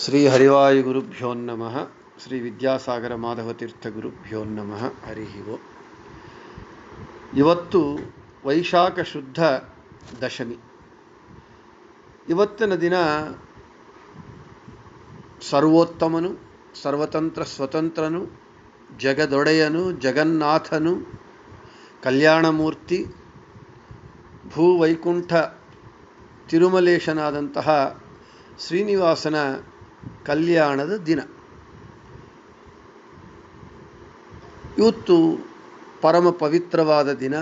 ಶ್ರೀ ಹರಿವಾಯುಗುರುಭ್ಯೋ ನಮಃ. ಶ್ರೀ ವಿದ್ಯಾಸಾಗರ ಮಾಧವತೀರ್ಥ ಗುರುಭ್ಯೋ ನಮಃ. ಹರಿ ಓಂ. ಇವತ್ತು ವೈಶಾಖ ಶುದ್ಧ ದಶಮಿ. ಇವತ್ತಿನ ದಿನ ಸರ್ವೋತ್ತಮನು, ಸರ್ವತಂತ್ರ ಸ್ವತಂತ್ರನು, ಜಗದೊಡೆಯನು, ಜಗನ್ನಾಥನು, ಕಲ್ಯಾಣಮೂರ್ತಿ, ಭೂವೈಕುಂಠ ತಿರುಮಲೇಶನಾದಂತಹ ಶ್ರೀನಿವಾಸನ ಕಲ್ಯಾಣದ ದಿನ. ಇವತ್ತು ಪರಮ ಪವಿತ್ರವಾದ ದಿನ.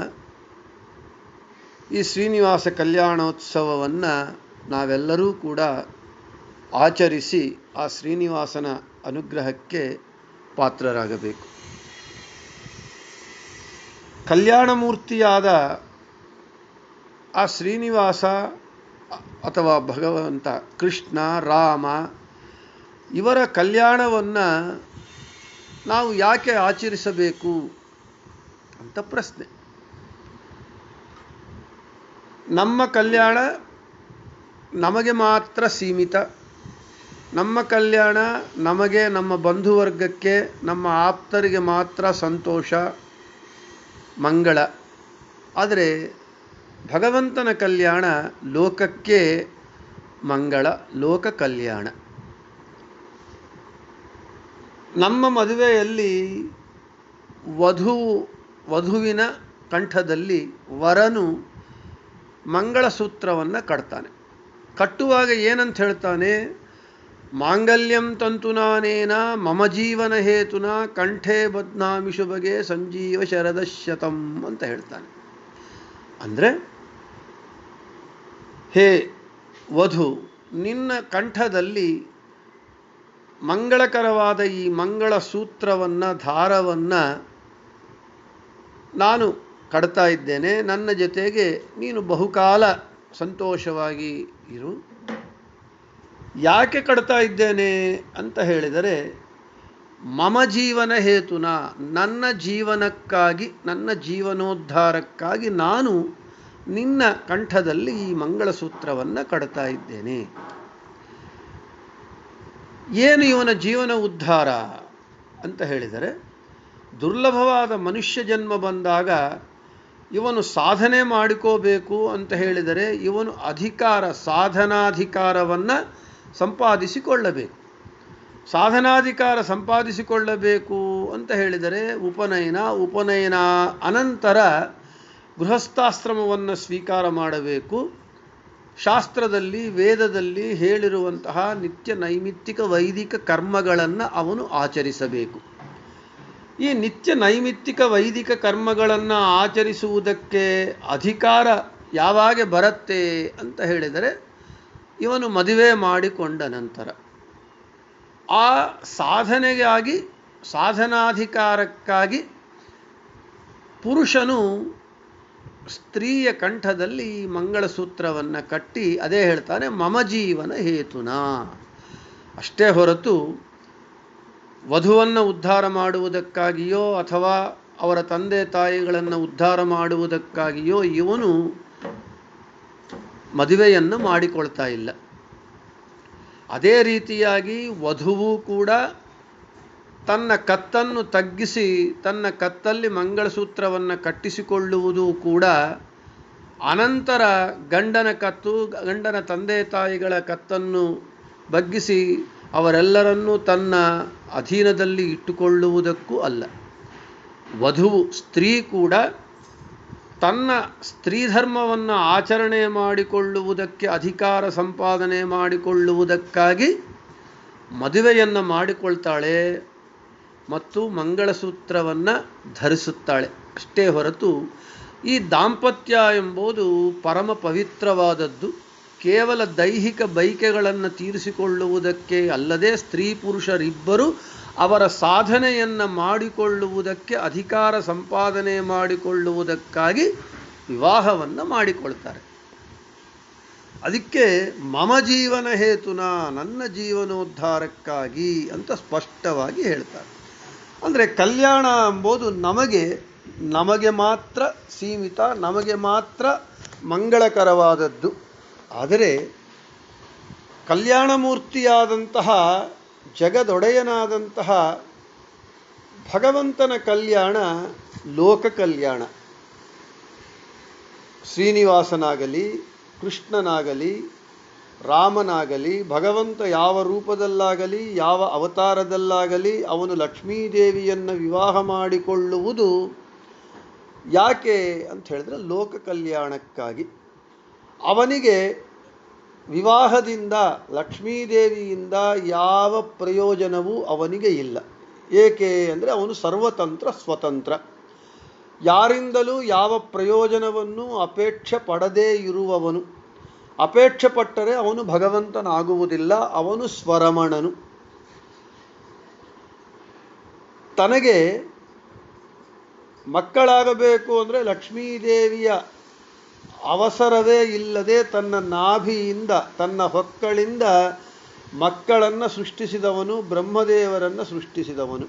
ಈ ಶ್ರೀನಿವಾಸ ಕಲ್ಯಾಣೋತ್ಸವವನ್ನು ನಾವೆಲ್ಲರೂ ಕೂಡ ಆಚರಿಸಿ ಆ ಶ್ರೀನಿವಾಸನ ಅನುಗ್ರಹಕ್ಕೆ ಪಾತ್ರರಾಗಬೇಕು. ಕಲ್ಯಾಣಮೂರ್ತಿಯಾದ ಆ ಶ್ರೀನಿವಾಸ ಅಥವಾ ಭಗವಂತ ಕೃಷ್ಣ, ರಾಮ ಇವರ ಕಲ್ಯಾಣವನ್ನು ನಾವು ಯಾಕೆ ಆಚರಿಸಬೇಕು ಅಂತ ಪ್ರಶ್ನೆ. ನಮ್ಮ ಕಲ್ಯಾಣ ನಮಗೆ ಮಾತ್ರ ಸೀಮಿತ. ನಮ್ಮ ಕಲ್ಯಾಣ ನಮಗೆ, ನಮ್ಮ ಬಂಧುವರ್ಗಕ್ಕೆ, ನಮ್ಮ ಆಪ್ತರಿಗೆ ಮಾತ್ರ ಸಂತೋಷ, ಮಂಗಳ. ಆದರೆ ಭಗವಂತನ ಕಲ್ಯಾಣ ಲೋಕಕ್ಕೆ ಮಂಗಳ, ಲೋಕ ಕಲ್ಯಾಣ. ನಮ್ಮ ಮದುವೆಯಲ್ಲಿ ವಧುವಿನ ಕಂಠದಲ್ಲಿ ವರನು ಮಂಗಳಸೂತ್ರವನ್ನು ಕಟ್ತಾನೆ. ಕಟ್ಟುವಾಗ ಏನಂತ ಹೇಳ್ತಾನೆ? ಮಾಂಗಲ್ಯಂ ತಂತುನಾನೇನ ಮಮ ಜೀವನ ಹೇತುನ ಕಂಠೆ ಬದ್ನಾಮಿ ಶುಭಗೆ ಸಂಜೀವ ಶರದಶತಂ ಅಂತ ಹೇಳ್ತಾನೆ. ಅಂದರೆ, ಹೇ ವಧು, ನಿನ್ನ ಕಂಠದಲ್ಲಿ ಮಂಗಳಕರವಾದ ಈ ಮಂಗಳ ಸೂತ್ರವನ್ನು, ದಾರವನ್ನು ನಾನು ಕಟ್ತಾ ಇದ್ದೇನೆ. ನನ್ನ ಜೊತೆಗೆ ನೀನು ಬಹುಕಾಲ ಸಂತೋಷವಾಗಿ ಇರು. ಯಾಕೆ ಕಟ್ತಾ ಇದ್ದೇನೆ ಅಂತ ಹೇಳಿದರೆ, ಮಮ ಜೀವನ ಹೇತುನ, ನನ್ನ ಜೀವನಕ್ಕಾಗಿ, ನನ್ನ ಜೀವನೋದ್ಧಾರಕ್ಕಾಗಿ ನಾನು ನಿನ್ನ ಕಂಠದಲ್ಲಿ ಈ ಮಂಗಳಸೂತ್ರವನ್ನು ಕಟ್ತಾ ಇದ್ದೇನೆ. ಏನು ಇವನ ಜೀವನ ಉದ್ಧಾರ ಅಂತ ಹೇಳಿದರೆ, ದುರ್ಲಭವಾದ ಮನುಷ್ಯ ಜನ್ಮ ಬಂದಾಗ ಇವನು ಸಾಧನೆ ಮಾಡಿಕೋಬೇಕು ಅಂತ ಹೇಳಿದರೆ ಇವನು ಸಾಧನಾಧಿಕಾರವನ್ನು ಸಂಪಾದಿಸಿಕೊಳ್ಳಬೇಕು. ಸಾಧನಾಧಿಕಾರ ಸಂಪಾದಿಸಿಕೊಳ್ಳಬೇಕು ಅಂತ ಹೇಳಿದರೆ ಉಪನಯನ ಅನಂತರ ಗೃಹಸ್ಥಾಶ್ರಮವನ್ನು ಸ್ವೀಕಾರ ಮಾಡಬೇಕು. ಶಾಸ್ತ್ರದಲ್ಲಿ, ವೇದದಲ್ಲಿ ಹೇಳಿರುವಂತಹ ನಿತ್ಯ ನೈಮಿತ್ತಿಕ ವೈದಿಕ ಕರ್ಮಗಳನ್ನು ಅವನು ಆಚರಿಸಬೇಕು. ಈ ನಿತ್ಯ ನೈಮಿತ್ತಿಕ ವೈದಿಕ ಕರ್ಮಗಳನ್ನು ಆಚರಿಸುವುದಕ್ಕೆ ಅಧಿಕಾರ ಯಾವಾಗ ಬರುತ್ತೆ ಅಂತ ಹೇಳಿದರೆ, ಇವನು ಮದುವೆ ಮಾಡಿಕೊಂಡ ನಂತರ. ಆ ಸಾಧನೆಗಾಗಿ, ಸಾಧನಾಧಿಕಾರಕ್ಕಾಗಿ ಪುರುಷನು ಸ್ತ್ರೀಯ ಕಂಠದಲ್ಲಿ ಈ ಮಂಗಳಸೂತ್ರವನ್ನು ಕಟ್ಟಿ, ಅದೇ ಹೇಳ್ತಾನೆ, ಮಮ ಜೀವನ ಹೇತುನ. ಅಷ್ಟೇ ಹೊರತು ವಧುವನ್ನು ಉದ್ಧಾರ ಮಾಡುವುದಕ್ಕಾಗಿಯೋ ಅಥವಾ ಅವರ ತಂದೆ ತಾಯಿಗಳನ್ನು ಉದ್ಧಾರ ಮಾಡುವುದಕ್ಕಾಗಿಯೋ ಇವನು ಮದುವೆಯನ್ನು ಮಾಡಿಕೊಳ್ತಾ ಇಲ್ಲ. ಅದೇ ರೀತಿಯಾಗಿ ವಧುವು ಕೂಡ ತನ್ನ ಕತ್ತನ್ನು ತಗ್ಗಿಸಿ ತನ್ನ ಕತ್ತಲ್ಲಿ ಮಂಗಳಸೂತ್ರವನ್ನು ಕಟ್ಟಿಸಿಕೊಳ್ಳುವುದು ಕೂಡ ಅನಂತರ ಗಂಡನ ತಂದೆ ತಾಯಿಗಳ ಕತ್ತನ್ನು ಬಗ್ಗಿಸಿ ಅವರೆಲ್ಲರನ್ನೂ ತನ್ನ ಅಧೀನದಲ್ಲಿ ಇಟ್ಟುಕೊಳ್ಳುವುದಕ್ಕೂ ಅಲ್ಲ. ವಧುವು, ಸ್ತ್ರೀ ಕೂಡ ತನ್ನ ಸ್ತ್ರೀಧರ್ಮವನ್ನು ಆಚರಣೆ ಮಾಡಿಕೊಳ್ಳುವುದಕ್ಕೆ, ಅಧಿಕಾರ ಸಂಪಾದನೆ ಮಾಡಿಕೊಳ್ಳುವುದಕ್ಕಾಗಿ ಮದುವೆಯನ್ನು ಮಾಡಿಕೊಳ್ತಾಳೆ ಮತ್ತು ಮಂಗಳಸೂತ್ರವನ್ನು ಧರಿಸುತ್ತಾಳೆ. ಅಷ್ಟೇ ಹೊರತು ಈ ದಾಂಪತ್ಯ ಎಂಬುದು ಪರಮ ಪವಿತ್ರವಾದದ್ದು. ಕೇವಲ ದೈಹಿಕ ಬಯಕೆಗಳನ್ನು ತೀರಿಸಿಕೊಳ್ಳುವುದಕ್ಕೆ ಅಲ್ಲದೆ, ಸ್ತ್ರೀ ಪುರುಷರಿಬ್ಬರು ಅವರ ಸಾಧನೆಯನ್ನು ಮಾಡಿಕೊಳ್ಳುವುದಕ್ಕೆ, ಅಧಿಕಾರ ಸಂಪಾದನೆ ಮಾಡಿಕೊಳ್ಳುವುದಕ್ಕಾಗಿ ವಿವಾಹವನ್ನು ಮಾಡಿಕೊಳ್ತಾರೆ. ಅದಕ್ಕೆ ಮಮ ಜೀವನ ಹೇತುನ, ನನ್ನ ಜೀವನೋದ್ಧಾರಕ್ಕಾಗಿ ಅಂತ ಸ್ಪಷ್ಟವಾಗಿ ಹೇಳ್ತಾರೆ. ಅಂದರೆ ಕಲ್ಯಾಣ ಎಂಬುದು ನಮಗೆ ಮಾತ್ರ ಸೀಮಿತ, ನಮಗೆ ಮಾತ್ರ ಮಂಗಳಕರವಾದದ್ದು. ಆದರೆ ಕಲ್ಯಾಣಮೂರ್ತಿಯಾದಂತಹ ಜಗದೊಡೆಯನಾದಂತಹ ಭಗವಂತನ ಕಲ್ಯಾಣ ಲೋಕ ಕಲ್ಯಾಣ. ಶ್ರೀನಿವಾಸನಾಗಲಿ, ಕೃಷ್ಣನಾಗಲಿ, ರಾಮನಾಗಲಿ, ಭಗವಂತ ಯಾವ ರೂಪದಲ್ಲಾಗಲಿ, ಯಾವ ಅವತಾರದಲ್ಲಾಗಲಿ ಅವನು ಲಕ್ಷ್ಮೀದೇವಿಯನ್ನು ವಿವಾಹ ಮಾಡಿಕೊಳ್ಳುವುದು ಯಾಕೆ ಅಂತ ಹೇಳಿದ್ರೆ ಲೋಕ ಕಲ್ಯಾಣಕ್ಕಾಗಿ. ಅವನಿಗೆ ವಿವಾಹದಿಂದ ಲಕ್ಷ್ಮೀದೇವಿಯಿಂದ ಯಾವ ಪ್ರಯೋಜನವೂ ಅವನಿಗೆ ಇಲ್ಲ. ಏಕೆ ಅಂದರೆ ಅವನು ಸರ್ವತಂತ್ರ ಸ್ವತಂತ್ರ, ಯಾರಿಂದಲೂ ಯಾವ ಪ್ರಯೋಜನವನ್ನು ಅಪೇಕ್ಷೆ ಪಡದೇ ಇರುವವನು. ಅಪೇಕ್ಷೆ ಪಟ್ಟರೆ ಅವನು ಭಗವಂತನಾಗುವುದಿಲ್ಲ, ಅವನು ಸ್ವರಮಣನು. ತನಗೆ ಮಕ್ಕಳಾಗಬೇಕು ಅಂದರೆ ಲಕ್ಷ್ಮೀದೇವಿಯ ಅವಸರವೇ ಇಲ್ಲದೆ ತನ್ನ ನಾಭಿಯಿಂದ ತನ್ನ ಹೊಕ್ಕಳಿಂದ ಮಕ್ಕಳನ್ನು ಸೃಷ್ಟಿಸಿದವನು, ಬ್ರಹ್ಮದೇವರನ್ನು ಸೃಷ್ಟಿಸಿದವನು.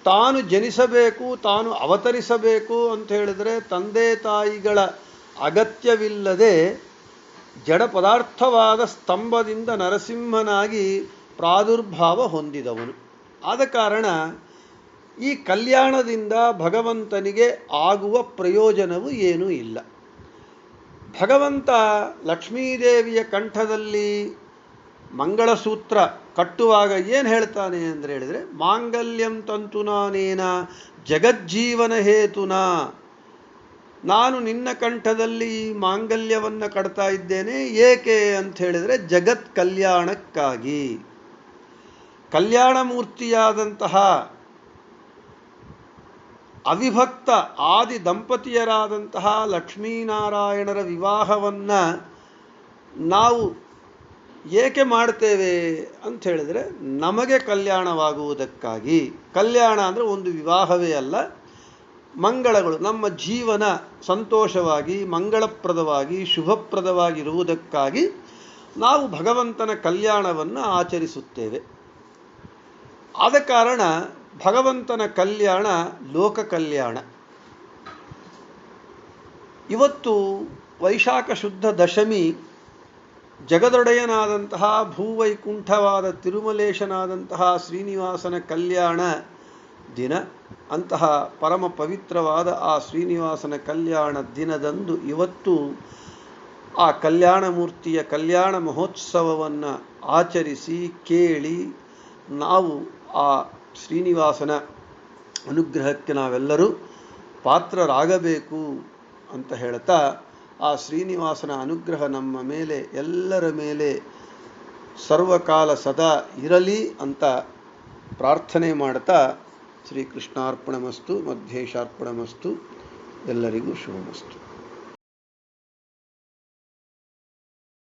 ತಾನು ಜನಿಸಬೇಕು, ತಾನು ಅವತರಿಸಬೇಕು ಅಂತ ಹೇಳಿದರೆ ತಂದೆ ತಾಯಿಗಳ ಅಗತ್ಯವಿಲ್ಲದೆ ಜಡ ಪದಾರ್ಥವಾದ ಸ್ತಂಭದಿಂದ ನರಸಿಂಹನಾಗಿ ಪ್ರಾದುರ್ಭಾವ ಹೊಂದಿದವನು. ಆದ ಕಾರಣ ಈ ಕಲ್ಯಾಣದಿಂದ ಭಗವಂತನಿಗೆ ಆಗುವ ಪ್ರಯೋಜನವೂ ಏನೂ ಇಲ್ಲ. ಭಗವಂತ ಲಕ್ಷ್ಮೀದೇವಿಯ ಕಂಠದಲ್ಲಿ ಮಂಗಳಸೂತ್ರ ಕಟ್ಟುವಾಗ ಏನು ಹೇಳ್ತಾನೆ ಅಂದರೆ ಹೇಳಿದರೆ, ಮಾಂಗಲ್ಯಂ ತಂತುನಾನೇನ ಜಗಜ್ಜೀವನ ಹೇತುನ. ನಾನು ನಿನ್ನ ಕಂಠದಲ್ಲಿ ಈ ಮಾಂಗಲ್ಯವನ್ನು ಕಟ್ತಾ ಇದ್ದೇನೆ. ಏಕೆ ಅಂತ ಹೇಳಿದರೆ ಜಗತ್ ಕಲ್ಯಾಣಕ್ಕಾಗಿ. ಕಲ್ಯಾಣ ಮೂರ್ತಿಯಾದಂತಹ ಅವಿಭಕ್ತ ಆದಿ ದಂಪತಿಯರಾದಂತಹ ಲಕ್ಷ್ಮೀನಾರಾಯಣರ ವಿವಾಹವನ್ನು ನಾವು ಏಕೆ ಮಾಡ್ತೇವೆ ಅಂತ ಹೇಳಿದರೆ ನಮಗೆ ಕಲ್ಯಾಣವಾಗುವುದಕ್ಕಾಗಿ. ಕಲ್ಯಾಣ ಅಂದರೆ ಒಂದು ವಿವಾಹವೇ ಅಲ್ಲ, ಮಂಗಳಗಳು, ನಮ್ಮ ಜೀವನ ಸಂತೋಷವಾಗಿ ಮಂಗಳಪ್ರದವಾಗಿ ಶುಭಪ್ರದವಾಗಿರುವುದಕ್ಕಾಗಿ ನಾವು ಭಗವಂತನ ಕಲ್ಯಾಣವನ್ನು ಆಚರಿಸುತ್ತೇವೆ. ಆದ ಕಾರಣ ಭಗವಂತನ ಕಲ್ಯಾಣ ಲೋಕ ಕಲ್ಯಾಣ. ಇವತ್ತು ವೈಶಾಖ ಶುದ್ಧ ದಶಮಿ ಜಗದೊಡೆಯನಾದಂತಹ ಭೂವೈಕುಂಠವಾದ ತಿರುಮಲೇಶನಾದಂತಹ ಶ್ರೀನಿವಾಸನ ಕಲ್ಯಾಣ ದಿನ. ಅಂತಹ ಪರಮ ಪವಿತ್ರವಾದ ಆ ಶ್ರೀನಿವಾಸನ ಕಲ್ಯಾಣ ದಿನದಂದು ಇವತ್ತು ಆ ಕಲ್ಯಾಣ ಮೂರ್ತಿಯ ಕಲ್ಯಾಣ ಮಹೋತ್ಸವವನ್ನು ಆಚರಿಸಿ ಕೇಳಿ ನಾವು ಆ ಶ್ರೀನಿವಾಸನ ಅನುಗ್ರಹಕ್ಕೆ ನಾವೆಲ್ಲರೂ ಪಾತ್ರರಾಗಬೇಕು ಅಂತ ಹೇಳ್ತಾ, ಆ ಶ್ರೀನಿವಾಸನ ಅನುಗ್ರಹ ನಮ್ಮ ಮೇಲೆ ಎಲ್ಲರ ಮೇಲೆ ಸರ್ವಕಾಲ ಸದಾ ಇರಲಿ ಅಂತ ಪ್ರಾರ್ಥನೆ ಮಾಡ್ತಾ, ಶ್ರೀಕೃಷ್ಣಾರ್ಪಣಮಸ್ತು, ಮಧ್ಯೇಶಾರ್ಪಣಮಸ್ತು, ಎಲ್ಲರಿಗೂ ಶುಭಮಸ್ತು.